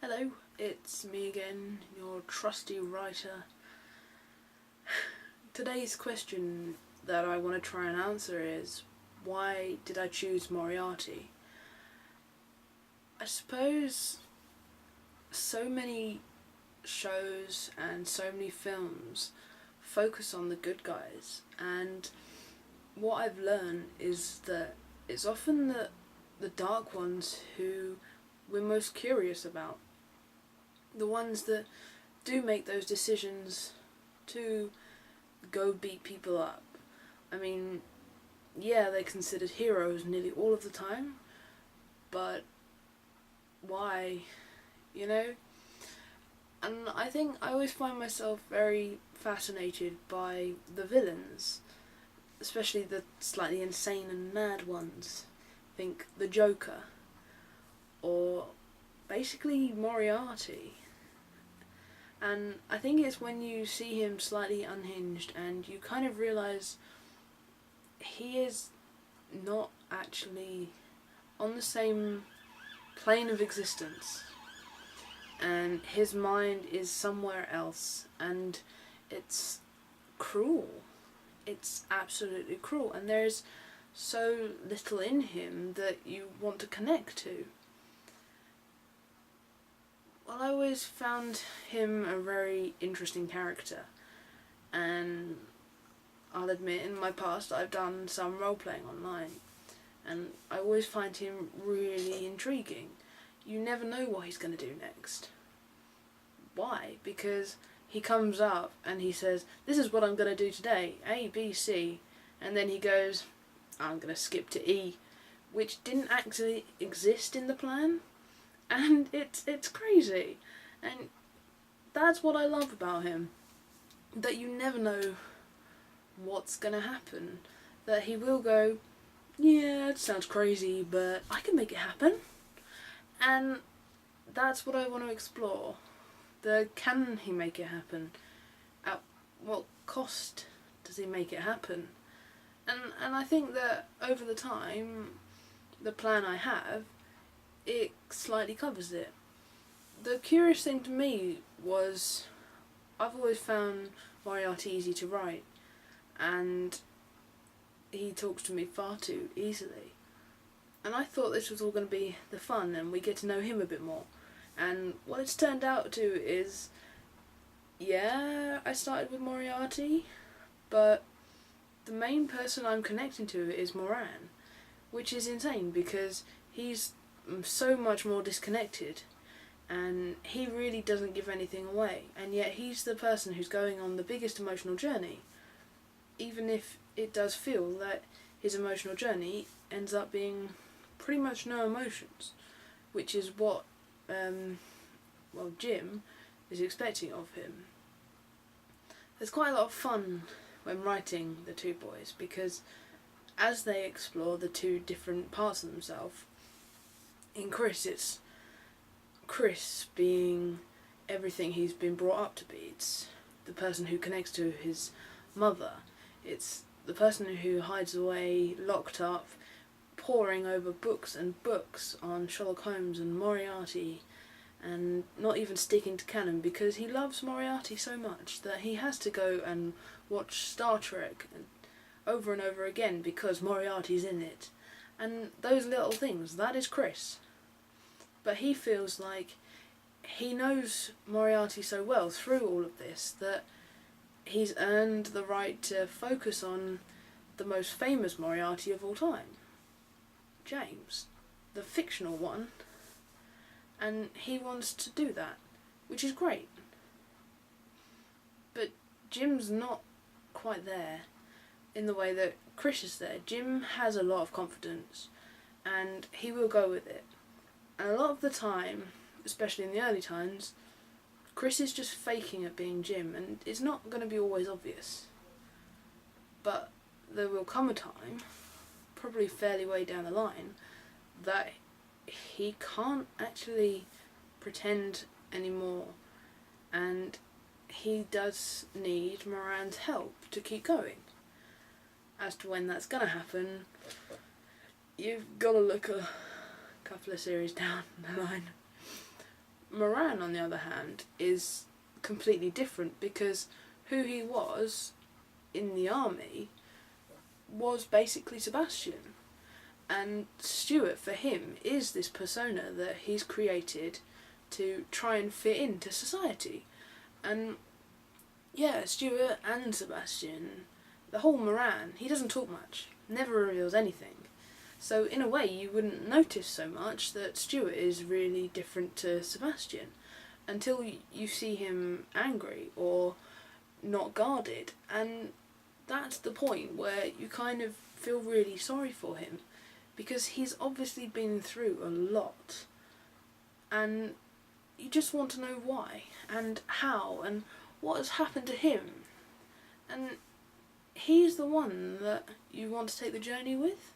Hello, it's me again, your trusty writer. Today's question that I want to try and answer is, why did I choose Moriarty? I suppose so many shows and so many films focus on the good guys, and what I've learned is that it's often the dark ones who we're most curious about. The ones that do make those decisions to go beat people up. I mean, yeah, they're considered heroes nearly all of the time, but why, you know? And I think I always find myself very fascinated by the villains, especially the slightly insane and mad ones. Think the Joker, or basically Moriarty. And I think it's when you see him slightly unhinged and you kind of realise he is not actually on the same plane of existence, and his mind is somewhere else, and it's cruel. It's absolutely cruel, and there's so little in him that you want to connect to. Well, I always found him a very interesting character, and I'll admit in my past I've done some role-playing online, and I always find him really intriguing. You never know what he's going to do next. Why? Because he comes up and he says, this is what I'm going to do today, A, B, C, and then he goes, I'm going to skip to E, which didn't actually exist in the plan. And it's crazy, and that's what I love about him, that you never know what's gonna happen, that he will go, yeah, it sounds crazy, but I can make it happen, and that's what I want to explore. Can he make it happen? At what cost does he make it happen? And I think that over the time, the plan I have, it slightly covers it. The curious thing to me was, I've always found Moriarty easy to write, and he talks to me far too easily. And I thought this was all going to be the fun and we get to know him a bit more. And what it's turned out to is, yeah, I started with Moriarty, but the main person I'm connecting to is Moran, which is insane because he's so much more disconnected, and he really doesn't give anything away, and yet he's the person who's going on the biggest emotional journey, even if it does feel that his emotional journey ends up being pretty much no emotions, which is what Jim is expecting of him. There's quite a lot of fun when writing the two boys, because as they explore the two different parts of themselves, in Chris, it's Chris being everything he's been brought up to be. It's the person who connects to his mother. It's the person who hides away, locked up, poring over books and books on Sherlock Holmes and Moriarty, and not even sticking to canon because he loves Moriarty so much that he has to go and watch Star Trek over and over again because Moriarty's in it. And those little things, that is Chris. But he feels like he knows Moriarty so well through all of this that he's earned the right to focus on the most famous Moriarty of all time, James, the fictional one, and he wants to do that, which is great. But Jim's not quite there in the way that Chris is there. Jim has a lot of confidence, and he will go with it. And a lot of the time, especially in the early times, Chris is just faking at being Jim, and it's not going to be always obvious. But there will come a time, probably fairly way down the line, that he can't actually pretend anymore, and he does need Moran's help to keep going. As to when that's going to happen, you've got to look a couple of series down the line. Moran, on the other hand, is completely different, because who he was in the army was basically Sebastian. And Stuart, for him, is this persona that he's created to try and fit into society. And yeah, Stuart and Sebastian, the whole Moran, he doesn't talk much, never reveals anything. So in a way you wouldn't notice so much that Stuart is really different to Sebastian until you see him angry or not guarded, and that's the point where you kind of feel really sorry for him, because he's obviously been through a lot, and you just want to know why and how and what has happened to him. And he's the one that you want to take the journey with,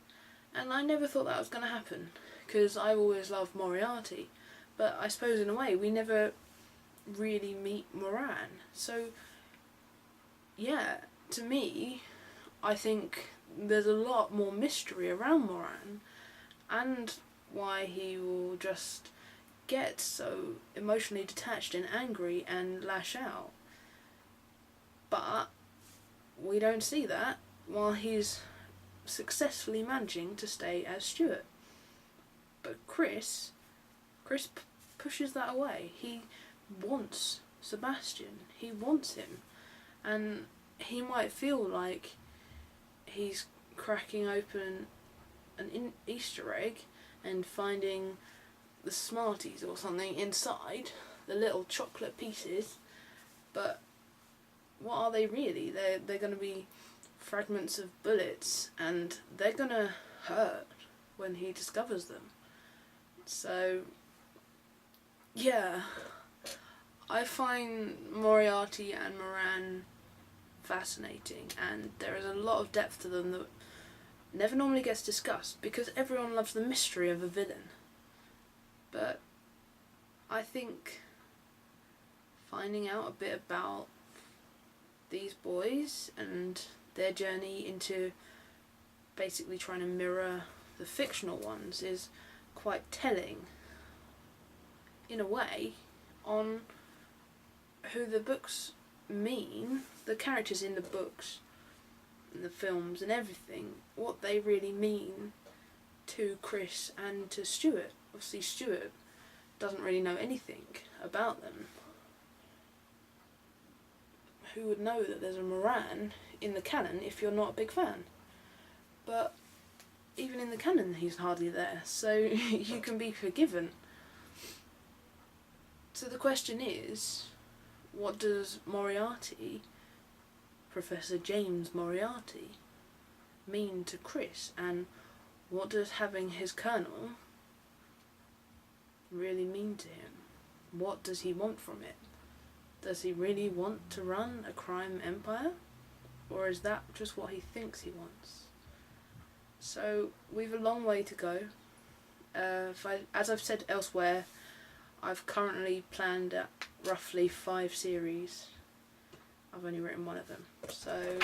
and I never thought that was going to happen, because I always loved Moriarty, but I suppose in a way we never really meet Moran. So yeah, to me, I think there's a lot more mystery around Moran, and why he will just get so emotionally detached and angry and lash out. But we don't see that while he's successfully managing to stay as Stuart. But Chris pushes that away. He wants Sebastian. He wants him. And he might feel like he's cracking open an Easter egg and finding the Smarties or something inside, the little chocolate pieces, but what are they really? They're going to be fragments of bullets, and they're going to hurt when he discovers them. So yeah, I find Moriarty and Moran fascinating, and there is a lot of depth to them that never normally gets discussed, because everyone loves the mystery of a villain. But I think finding out a bit about these boys and their journey into basically trying to mirror the fictional ones is quite telling, in a way, on who the books mean, the characters in the books and the films and everything, what they really mean to Chris and to Stuart. Obviously Stuart doesn't really know anything about them. Who would know that there's a Moran in the canon if you're not a big fan? But even in the canon he's hardly there, so you can be forgiven. So the question is, what does Moriarty, Professor James Moriarty, mean to Chris, and what does having his colonel really mean to him? What does he want from it? Does he really want to run a crime empire? Or is that just what he thinks he wants? So we've a long way to go. As I've said elsewhere, I've currently planned at roughly 5 series. I've only written one of them. So